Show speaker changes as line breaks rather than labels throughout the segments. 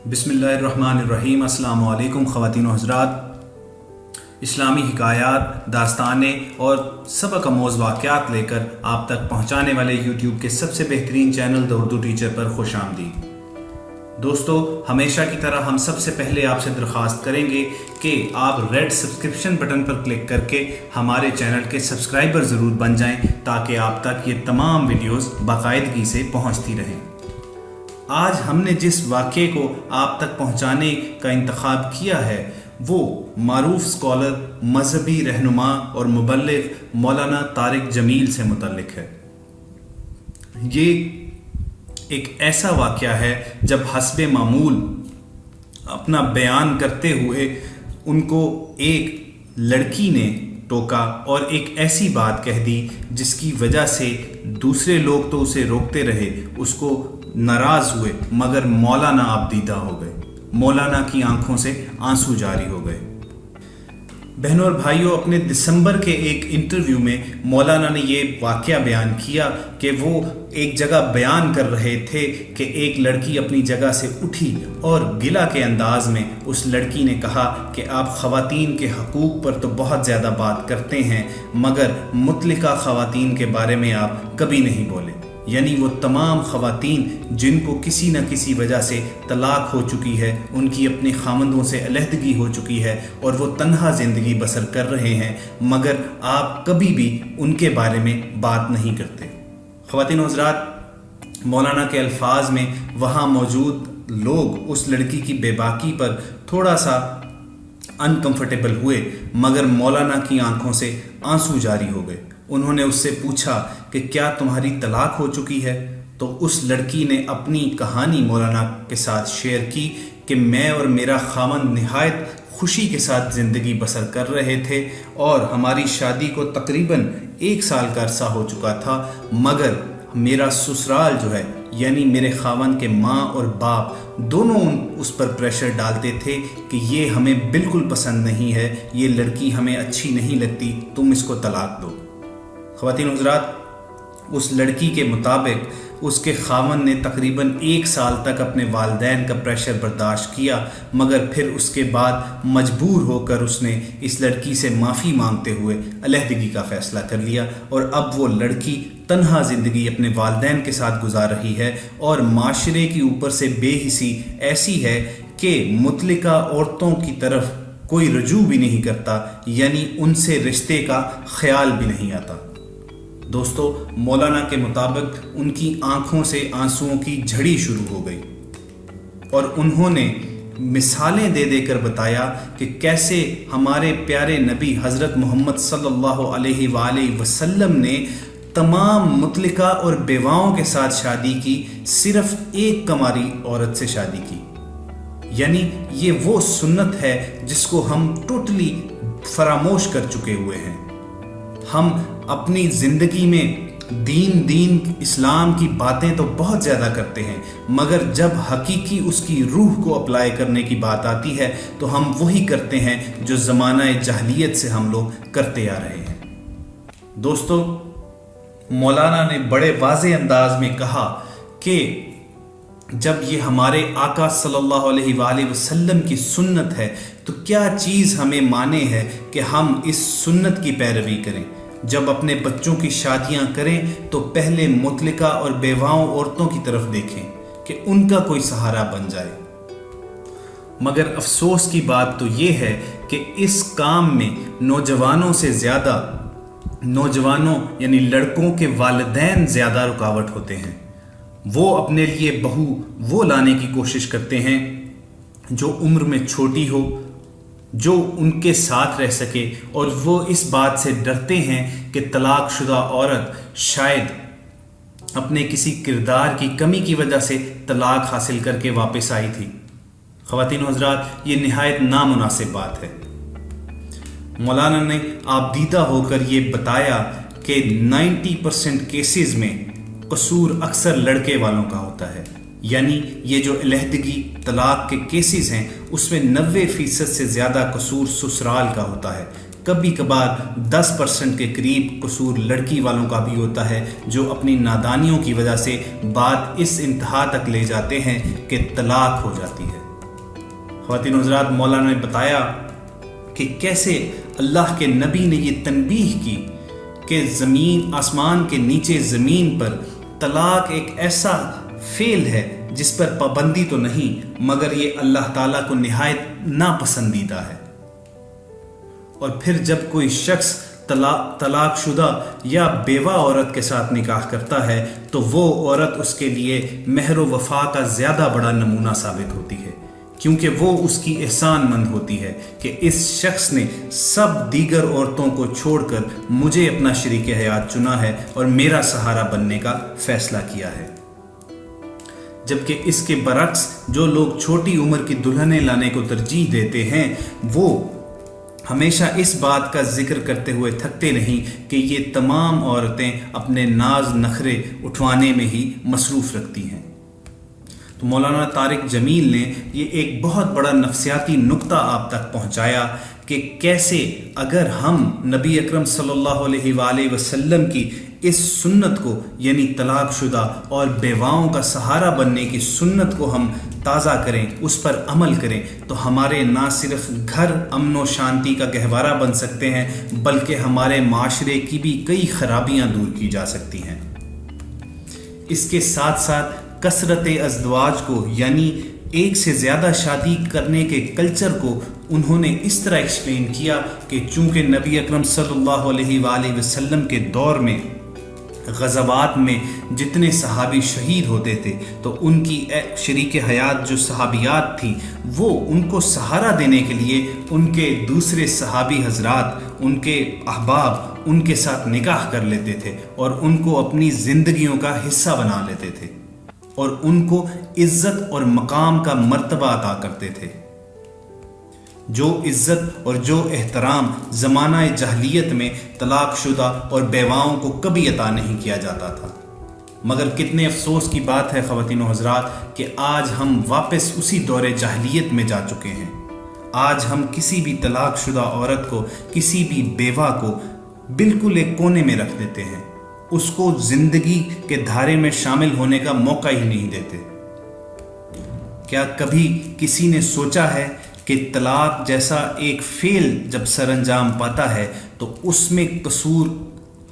बिस्मिल्लाहिर्रहमानिर्रहीम। अस्सलाम वालेकुम ख़वातीन व हज़रात। इस्लामी हिकायात, दास्तानें और सबक आमोज़ वाक़यात लेकर आप तक पहुँचाने वाले यूट्यूब के सबसे बेहतरीन चैनल द उर्दू टीचर पर खुश आमदीद। दोस्तों, हमेशा की तरह हम सबसे पहले आपसे दरख्वास्त करेंगे कि आप रेड सब्सक्रिप्शन बटन पर क्लिक करके हमारे चैनल के सब्सक्राइबर ज़रूर बन जाएं ताकि आप तक ये तमाम वीडियोस बाकायदगी से पहुंचती रहें। आज हमने जिस वाक़े को आप तक पहुंचाने का इंतखाब किया है वो मारूफ स्कॉलर, मजहबी रहनुमा और मुबल्लिग मौलाना तारिक जमील से मुतल्लिक है। ये एक ऐसा वाक़या है जब हस्बे मामूल अपना बयान करते हुए उनको एक लड़की ने टोका और एक ऐसी बात कह दी जिसकी वजह से दूसरे लोग तो उसे रोकते रहे, उसको नाराज़ हुए, मगर मौलाना आबदीदा हो गए। मौलाना की आंखों से आंसू जारी हो गए। बहनों और भाइयों, अपने दिसंबर के एक इंटरव्यू में मौलाना ने ये वाक़या बयान किया कि वो एक जगह बयान कर रहे थे कि एक लड़की अपनी जगह से उठी और गिला के अंदाज में उस लड़की ने कहा कि आप ख़वातीन के हकूक़ पर तो बहुत ज़्यादा बात करते हैं मगर मुतलिका ख़वातीन के बारे में आप कभी नहीं बोले। यानी वो तमाम ख़वातीन जिनको किसी न किसी वजह से तलाक हो चुकी है, उनकी अपने खामंदों से अलहदगी हो चुकी है और वो तन्हा ज़िंदगी बसर कर रहे हैं, मगर आप कभी भी उनके बारे में बात नहीं करते। ख़वातीन और हज़रात, मौलाना के अल्फाज में वहाँ मौजूद लोग उस लड़की की बेबाकी पर थोड़ा सा अनकंफर्टेबल हुए, मगर मौलाना की आंखों से आंसू जारी हो गए। उन्होंने उससे पूछा कि क्या तुम्हारी तलाक हो चुकी है? तो उस लड़की ने अपनी कहानी मौलाना के साथ शेयर की कि मैं और मेरा खामन निहायत खुशी के साथ ज़िंदगी बसर कर रहे थे और हमारी शादी को तकरीबन 1 साल का अरसा हो चुका था, मगर मेरा ससुराल जो है यानी मेरे खावन के माँ और बाप दोनों उस पर प्रेशर डालते थे कि ये हमें बिल्कुल पसंद नहीं है, ये लड़की हमें अच्छी नहीं लगती, तुम इसको तलाक दो। ख़वातीन हज़रात, उस लड़की के मुताबिक उसके खावन ने तकरीबन 1 साल तक अपने वालिदैन का प्रेशर बर्दाश्त किया, मगर फिर उसके बाद मजबूर होकर उसने इस लड़की से माफ़ी मांगते हुए अलहदगी का फ़ैसला कर लिया और अब वो लड़की तन्हा ज़िंदगी अपने वालिदैन के साथ गुजार रही है और माशरे की ऊपर से बेहिसी ऐसी है कि मुतलिका औरतों की तरफ कोई रजू भी नहीं करता, यानी उनसे रिश्ते का ख्याल भी नहीं आता। दोस्तों, मौलाना के मुताबिक उनकी आंखों से आंसुओं की झड़ी शुरू हो गई और उन्होंने मिसालें दे देकर बताया कि कैसे हमारे प्यारे नबी हज़रत मोहम्मद सल्लल्लाहु अलैहि वसल्लम ने तमाम मुतलिका और बेवाओं के साथ शादी की, सिर्फ एक कमारी औरत से शादी की। यानी ये वो सुन्नत है जिसको हम टोटली फरामोश कर चुके हुए हैं। हम अपनी ज़िंदगी में दीन इस्लाम की बातें तो बहुत ज़्यादा करते हैं, मगर जब हकीकी उसकी रूह को अप्लाई करने की बात आती है तो हम वही करते हैं जो ज़माना जahलियत से हम लोग करते आ रहे हैं। दोस्तों, मौलाना ने बड़े वाज़ेह अंदाज में कहा कि जब ये हमारे आका सल्लल्लाहु अलैहि वसल्लम की सुन्नत है तो क्या चीज़ हमें माने है कि हम इस सुन्नत की पैरवी करें। जब अपने बच्चों की शादियां करें तो पहले मुतलिका और बेवाओं औरतों की तरफ देखें कि उनका कोई सहारा बन जाए। मगर अफसोस की बात तो ये है कि इस काम में नौजवानों से ज़्यादा नौजवानों यानी लड़कों के वालिदैन ज़्यादा रुकावट होते हैं। वो अपने लिए बहू वो लाने की कोशिश करते हैं जो उम्र में छोटी हो, जो उनके साथ रह सके, और वो इस बात से डरते हैं कि तलाकशुदा औरत शायद अपने किसी किरदार की कमी की वजह से तलाक हासिल करके वापस आई थी। ख़वातीन और हज़रात, ये निहायत नामुनासिब बात है। मौलाना ने आबदीदा होकर ये बताया कि 90% केसेस में कसूर अक्सर लड़के वालों का होता है। यानी ये जो अलहदगी तलाक के केसेस हैं उसमें 90% से ज़्यादा कसूर ससुराल का होता है। कभी कभार 10% के करीब कसूर लड़की वालों का भी होता है जो अपनी नादानियों की वजह से बात इस इंतहा तक ले जाते हैं कि तलाक हो जाती है। ख्वातीन و हज़रात, मौलाना ने बताया कि कैसे अल्लाह के नबी ने ये तनबीह की कि ज़मीन आसमान के नीचे ज़मीन पर तलाक एक ऐसा फेल है जिस पर पाबंदी तो नहीं, मगर ये अल्लाह ताला को निहायत नापसंदीदा है। और फिर जब कोई शख्स तलाक शुदा या बेवा औरत के साथ निकाह करता है तो वो औरत उसके लिए महर वफा का ज़्यादा बड़ा नमूना साबित होती है, क्योंकि वो उसकी एहसानमंद होती है कि इस शख्स ने सब दीगर औरतों को छोड़कर मुझे अपना शरीक हयात चुना है और मेरा सहारा बनने का फैसला किया है। जबकि इसके बरक्स जो लोग छोटी उम्र की दुल्हनें लाने को तरजीह देते हैं वो हमेशा इस बात का जिक्र करते हुए थकते नहीं कि ये तमाम औरतें अपने नाज नखरे उठवाने में ही मसरूफ़ रखती हैं। तो मौलाना तारिक जमील ने ये एक बहुत बड़ा नफ्सियाती नुक्ता आप तक पहुंचाया कि कैसे अगर हम नबी अकरम सल्लल्लाहु अलैहि वसल्लम की इस सुन्नत को यानी तलाक शुदा और बेवाओं का सहारा बनने की सुन्नत को हम ताज़ा करें, उस पर अमल करें, तो हमारे ना सिर्फ घर अमन व शांति का गहवारा बन सकते हैं बल्कि हमारे माशरे की भी कई खराबियां दूर की जा सकती हैं। इसके साथ साथ कसरत अज़दवाज को यानी एक से ज़्यादा शादी करने के कल्चर को उन्होंने इस तरह एक्सप्लेन किया कि चूँकि नबी अकरम सल्लल्लाहु अलैहि वसल्लम के दौर में ग़ज़वात में जितने सहाबी शहीद होते थे तो उनकी शरीक हयात जो सहाबियात थी वो उनको सहारा देने के लिए उनके दूसरे सहाबी हजरात, उनके अहबाब उनके साथ निकाह कर लेते थे और उनको अपनी ज़िंदगियों का हिस्सा बना लेते थे और उनको इज़्ज़त और मकाम का मर्तबा अता करते थे। जो इज़्ज़त और जो एहतराम ज़माना जहलियत में तलाक शुदा और बेवाओं को कभी अता नहीं किया जाता था। मगर कितने अफसोस की बात है ख़वातीन व हज़रात कि आज हम वापस उसी दौरे जहलियत में जा चुके हैं। आज हम किसी भी तलाक शुदा औरत को, किसी भी बेवा को बिल्कुल एक कोने में रख देते हैं, उसको ज़िंदगी के धारे में शामिल होने का मौका ही नहीं देते। क्या कभी किसी ने सोचा है कि तलाक जैसा एक फेल जब सरअंजाम पाता है तो उसमें कसूर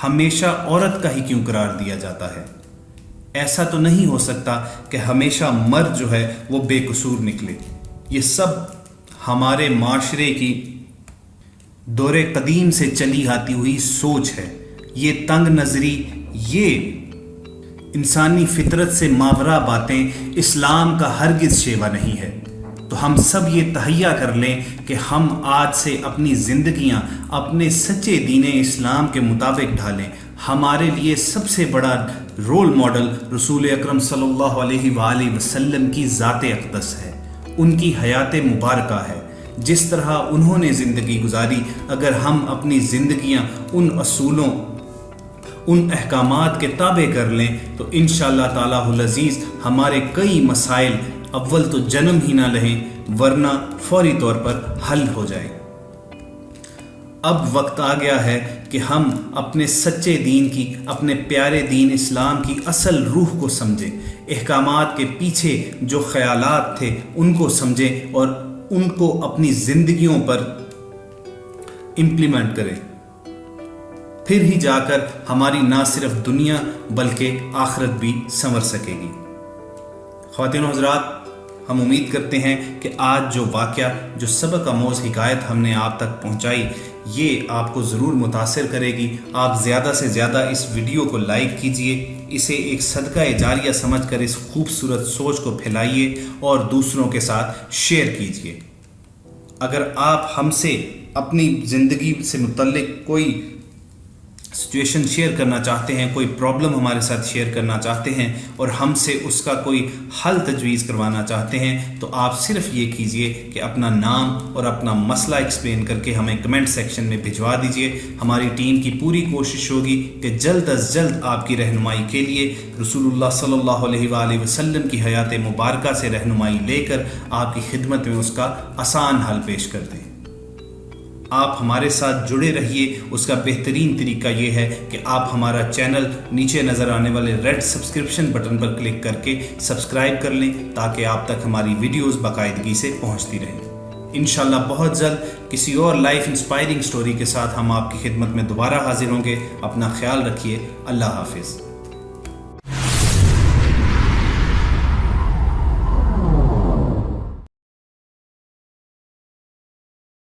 हमेशा औरत का ही क्यों करार दिया जाता है? ऐसा तो नहीं हो सकता कि हमेशा मर्द जो है वो बेकसूर निकले। ये सब हमारे माशरे की दौरे कदीम से चली आती हुई सोच है। ये तंग नज़री, ये इंसानी फितरत से मावरा बातें इस्लाम का हरगिज़ शेवा नहीं है। तो हम सब ये तहैया कर लें कि हम आज से अपनी ज़िंदगियां अपने सच्चे दीन इस्लाम के मुताबिक ढालें। हमारे लिए सबसे बड़ा रोल मॉडल रसूल अकरम सल्लल्लाहु अलैहि वसल्लम की ज़ात अक़दस है, उनकी हयात मुबारका है। जिस तरह उन्होंने ज़िंदगी गुजारी, अगर हम अपनी ज़िंदगियां उन असूलों, उन अहकामात के ताबे कर लें तो इंशाअल्लाह तालाहुल अज़ीज़ हमारे कई मसाइल अव्वल तो जन्म ही ना लें वरना फौरी तौर पर हल हो जाए। अब वक्त आ गया है कि हम अपने सच्चे दीन की, अपने प्यारे दीन इस्लाम की असल रूह को समझें, अहकामात के पीछे जो ख्यालात थे उनको समझें और उनको अपनी ज़िंदगियों पर इम्प्लीमेंट करें। फिर ही जाकर हमारी ना सिर्फ दुनिया बल्कि आखिरत भी संवर सकेगी। ख़वातीन व हज़रात, हम उम्मीद करते हैं कि आज जो वाक़या, जो सबक आमोज़ हिकायत हमने आप तक पहुंचाई, ये आपको ज़रूर मुतासिर करेगी। आप ज़्यादा से ज़्यादा इस वीडियो को लाइक कीजिए, इसे एक सदका जारिया समझकर इस खूबसूरत सोच को फैलाइए और दूसरों के साथ शेयर कीजिए। अगर आप हमसे अपनी ज़िंदगी से मुतल्लिक कोई सिचुएशन शेयर करना चाहते हैं, कोई प्रॉब्लम हमारे साथ शेयर करना चाहते हैं और हमसे उसका कोई हल तजवीज़ करवाना चाहते हैं, तो आप सिर्फ ये कीजिए कि अपना नाम और अपना मसला एक्सप्लेन करके हमें कमेंट सेक्शन में भिजवा दीजिए। हमारी टीम की पूरी कोशिश होगी कि जल्द अज जल्द आपकी रहनुमाई के लिए रसूलुल्लाह सल्लल्लाहु अलैहि वसल्लम की हयात मुबारका से रहनुमाई लेकर आपकी खिदमत में उसका आसान हल पेश कर दें। آپ ہمارے ساتھ جڑے رہیے، اس کا بہترین طریقہ یہ ہے کہ آپ ہمارا چینل نیچے نظر آنے والے ریڈ سبسکرپشن بٹن پر کلک کر کے سبسکرائب کر لیں تاکہ آپ تک ہماری ویڈیوز باقاعدگی سے پہنچتی رہیں۔ انشاءاللہ بہت جلد کسی اور لائف انسپائرنگ سٹوری کے ساتھ ہم آپ کی خدمت میں دوبارہ حاضر ہوں گے۔ اپنا خیال رکھیے۔ اللہ حافظ۔